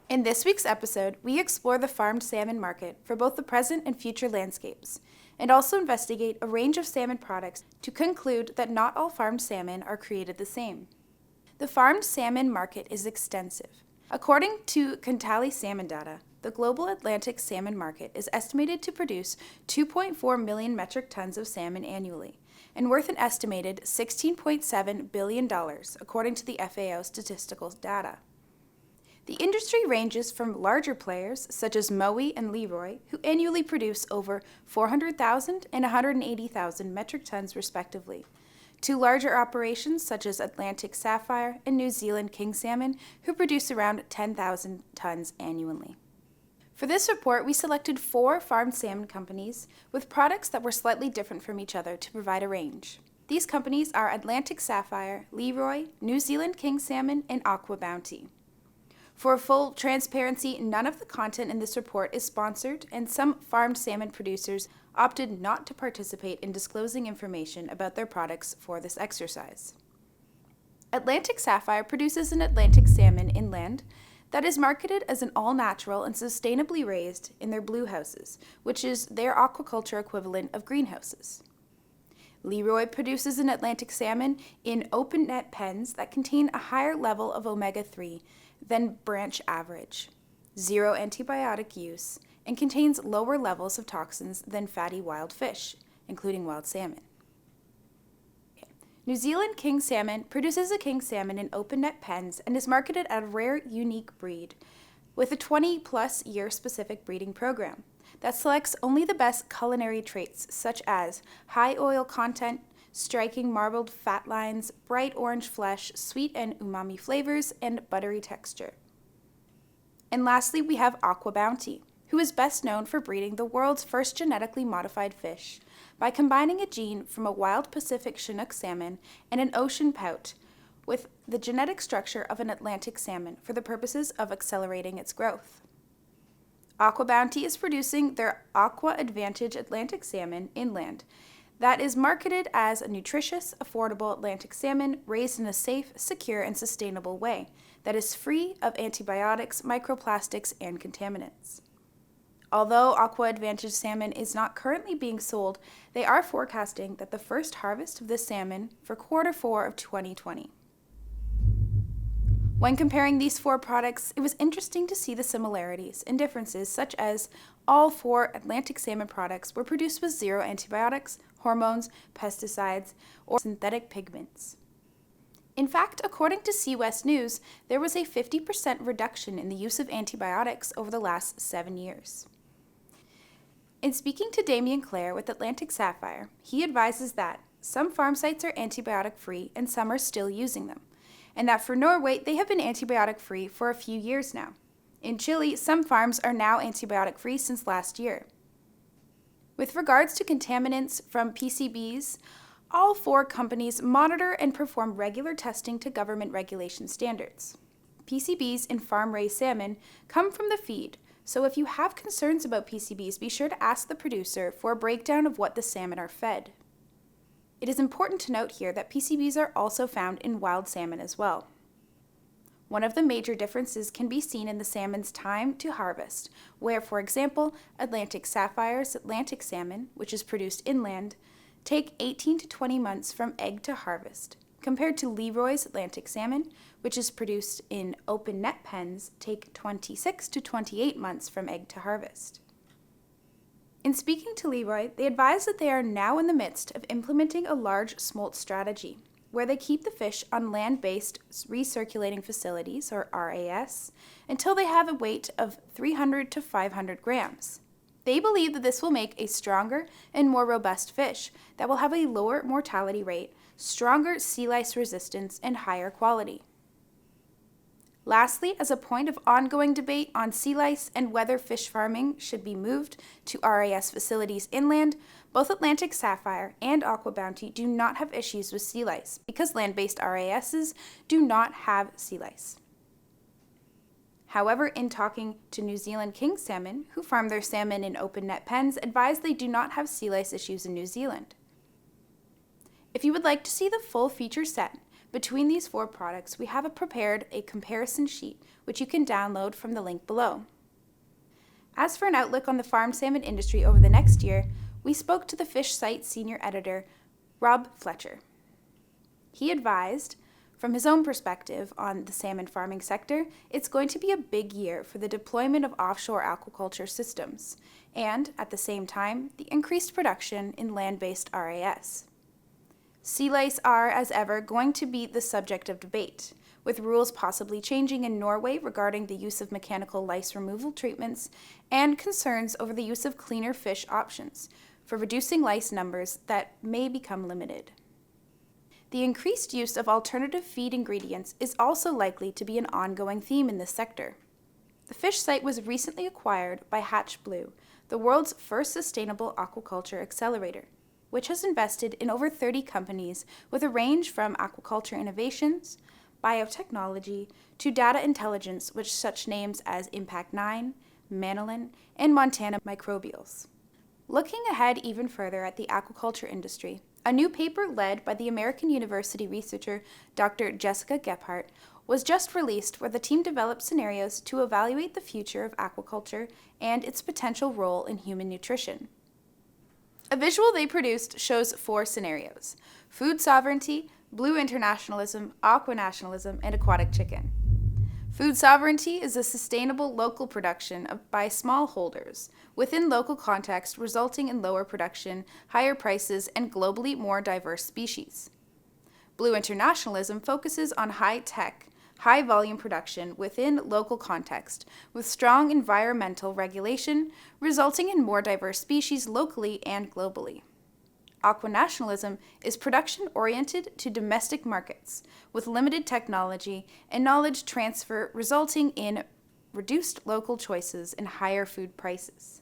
In this week's episode, we explore the farmed salmon market for both the present and future landscapes, and also investigate a range of salmon products to conclude that not all farmed salmon are created the same. The farmed salmon market is extensive. According to Kontali salmon data, the Global Atlantic Salmon Market is estimated to produce 2.4 million metric tons of salmon annually, and worth an estimated $16.7 billion, according to the FAO statistical data. The industry ranges from larger players, such as Mowi and Leroy, who annually produce over 400,000 and 180,000 metric tons respectively, to larger operations such as Atlantic Sapphire and New Zealand King Salmon, who produce around 10,000 tons annually. For this report, we selected 4 farmed salmon companies with products that were slightly different from each other to provide a range. These companies are Atlantic Sapphire, Leroy, New Zealand King Salmon, and AquaBounty. For full transparency, none of the content in this report is sponsored, and some farmed salmon producers opted not to participate in disclosing information about their products for this exercise. Atlantic Sapphire produces an Atlantic salmon inland that is marketed as an all-natural and sustainably raised in their blue houses, which is their aquaculture equivalent of greenhouses. Leroy produces an Atlantic salmon in open net pens that contain a higher level of omega-3 than branch average, 0 antibiotic use, and contains lower levels of toxins than fatty wild fish, including wild salmon. New Zealand King Salmon produces a king salmon in open net pens and is marketed as a rare, unique breed with a 20-plus year specific breeding program that selects only the best culinary traits such as high oil content, striking marbled fat lines, bright orange flesh, sweet and umami flavors, and buttery texture. And lastly, we have AquaBounty, who is best known for breeding the world's first genetically modified fish by combining a gene from a wild Pacific Chinook salmon and an ocean pout with the genetic structure of an Atlantic salmon for the purposes of accelerating its growth. AquaBounty is producing their Aqua Advantage Atlantic salmon inland that is marketed as a nutritious, affordable Atlantic salmon raised in a safe, secure, and sustainable way that is free of antibiotics, microplastics, and contaminants. Although Aqua Advantage salmon is not currently being sold, they are forecasting that the first harvest of this salmon for Q4 of 2020. When comparing these 4 products, it was interesting to see the similarities and differences, such as all 4 Atlantic salmon products were produced with 0 antibiotics, hormones, pesticides, or synthetic pigments. In fact, according to CWest News, there was a 50% reduction in the use of antibiotics over the last 7 years. In speaking to Damien Clare with Atlantic Sapphire, he advises that some farm sites are antibiotic-free and some are still using them, and that for Norway, they have been antibiotic-free for a few years now. In Chile, some farms are now antibiotic-free since last year. With regards to contaminants from PCBs, all 4 companies monitor and perform regular testing to government regulation standards. PCBs in farm-raised salmon come from the feed, so if you have concerns about PCBs, be sure to ask the producer for a breakdown of what the salmon are fed. It is important to note here that PCBs are also found in wild salmon as well. One of the major differences can be seen in the salmon's time to harvest, where, for example, Atlantic Sapphire's Atlantic salmon, which is produced inland, take 18 to 20 months from egg to harvest, compared to Leroy's Atlantic salmon, which is produced in open net pens, take 26 to 28 months from egg to harvest. In speaking to Leroy, they advise that they are now in the midst of implementing a large smolt strategy, where they keep the fish on land-based recirculating facilities, or RAS, until they have a weight of 300 to 500 grams. They believe that this will make a stronger and more robust fish that will have a lower mortality rate, stronger sea lice resistance, and higher quality. Lastly, as a point of ongoing debate on sea lice and whether fish farming should be moved to RAS facilities inland, both Atlantic Sapphire and AquaBounty do not have issues with sea lice because land-based RASs do not have sea lice. However, in talking to New Zealand King Salmon, who farm their salmon in open net pens, advise they do not have sea lice issues in New Zealand. If you would like to see the full feature set, Between these 4 products, we have prepared a comparison sheet, which you can download from the link below. As for an outlook on the farmed salmon industry over the next year, we spoke to the Fish Site senior editor, Rob Fletcher. He advised, from his own perspective on the salmon farming sector, it's going to be a big year for the deployment of offshore aquaculture systems, and, at the same time, the increased production in land-based RAS. Sea lice are, as ever, going to be the subject of debate, with rules possibly changing in Norway regarding the use of mechanical lice removal treatments and concerns over the use of cleaner fish options for reducing lice numbers that may become limited. The increased use of alternative feed ingredients is also likely to be an ongoing theme in this sector. The fish site was recently acquired by Hatch Blue, the world's first sustainable aquaculture accelerator, which has invested in over 30 companies with a range from aquaculture innovations, biotechnology, to data intelligence with such names as Impact 9, Manolin, and Montana Microbials. Looking ahead even further at the aquaculture industry, a new paper led by the American University researcher Dr. Jessica Gephardt was just released where the team developed scenarios to evaluate the future of aquaculture and its potential role in human nutrition. A visual they produced shows 4 scenarios: food sovereignty, blue internationalism, aqua-nationalism, and aquatic chicken. Food sovereignty is a sustainable local production by smallholders within local context, resulting in lower production, higher prices, and globally more diverse species. Blue internationalism focuses on high-tech, high-volume production within local context, with strong environmental regulation, resulting in more diverse species locally and globally. Aqua-nationalism is production-oriented to domestic markets, with limited technology and knowledge transfer resulting in reduced local choices and higher food prices.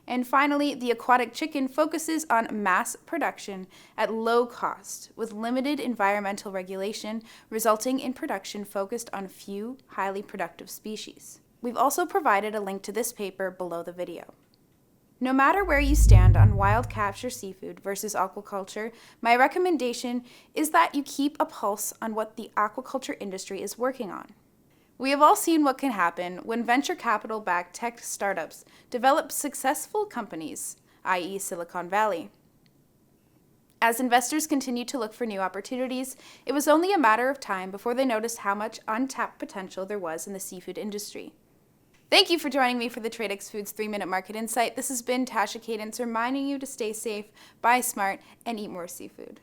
And finally, the aquatic chicken focuses on mass production at low cost, with limited environmental regulation, resulting in production focused on few highly productive species. We've also provided a link to this paper below the video. No matter where you stand on wild capture seafood versus aquaculture, my recommendation is that you keep a pulse on what the aquaculture industry is working on. We have all seen what can happen when venture capital-backed tech startups develop successful companies, i.e. Silicon Valley. As investors continued to look for new opportunities, it was only a matter of time before they noticed how much untapped potential there was in the seafood industry. Thank you for joining me for the Tradex Foods 3-Minute Market Insight. This has been Tasha Cadence reminding you to stay safe, buy smart, and eat more seafood.